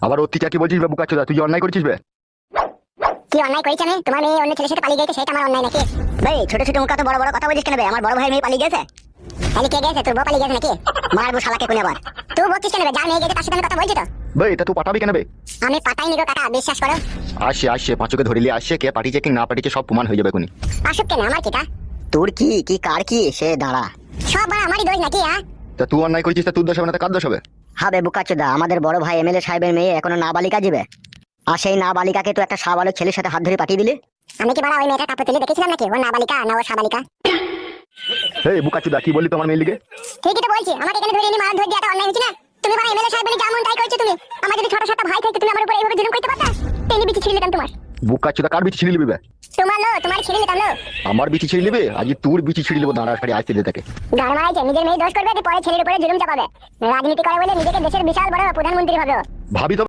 আবার অত্যাচার কি বলছিস বে বুকাচোদা? তুই যে অন্যায় করছিস বে। কি অন্যায় করেছি আমি? তোমার মেয়ে অন্য ছেলের সাথে পালিয়ে গেছে, সেটা আমার অন্যায় নাকি? ভাই ছোট ছোট মুখা তো বড় বড় কথা বলিস কেন বে? আমার বড় ভাইয়ের মেয়ে পালিয়ে গেছে। তাহলে কে গেছে? তোর বউ পালিয়ে গেছে নাকি? মারবো শালাকে কোন আবার। তুই বলছিস কেন বে? যার মেয়ে গেছে তার সাথে আমি কথা বলছি তো। বে এটা তুই পাঠাবি কেন বে? আমি পাঠাইনি গো কাকা, বিশ্বাস করো। আসছে আসছে পাঁচকে ধরিলি, আসছে কে পাঠিয়েছে কি না পাঠিয়েছে সব প্রমাণ হয়ে যাবে এখনই। আসুক কেন, আমার কিটা? তোর কি কি কার কি সে দাঁড়া। সব বড় আমারই দোষ নাকি? হ্যাঁ, তা তুই অন্যায় করেছিস, তা তোর দোষ হবে না? তা কার দোষ হবে? হবে বুকাচোদা, আমাদের বড় ভাই এমএলএ সাহেবের মেয়ে এখনো নাবালিকা যাবে, আর সেই নাবালিকাকে তো একটা সাবালক ছেলের সাথে হাত ধরে পাঠিয়ে দিলি। আমি কি বড় ওই মেয়েটা কাপড় তুলে দেখেছিলাম নাকি? ও নাবালিকা না ও সাবালিকা? এই বুকাচোদা কি বললি তোমার মেয়ের লিগে? ঠিকই তো বলছি, আমাকে এখানে ধরে এনে মার ধরে দেওয়াটা অন্যায় হচ্ছে না? তুমি বড় এমএলএ সাহেব বলে যেমন তাই করছো তুমি। আমার যদি ছোট ছোট ভাই থাকতো তুমি আমার উপর এইভাবে জুলুম করতে পারতা? তেলি বিচি ছিঁড়ে নিতাম তোমার। বুকাচোদা কার বিচি ছিঁড়ে নিবি বে? তোমার ছিঁড়ে নিতাম লো। আমার বিচি ছিঁড়ে নিবি? আজ তোর বিচি ছিঁড়ে নিবো, দাঁড়া খালি আসতে দে তাকে। গান মারাইছে, নিজের মেয়ে দোষ করবে, পরে ছেলের উপরে জুলুম চাপাবে। রাজনীতি করে বলে নিজেকে দেশের বিশাল বড় প্রধানমন্ত্রী ভাবে ও। ভাবি তো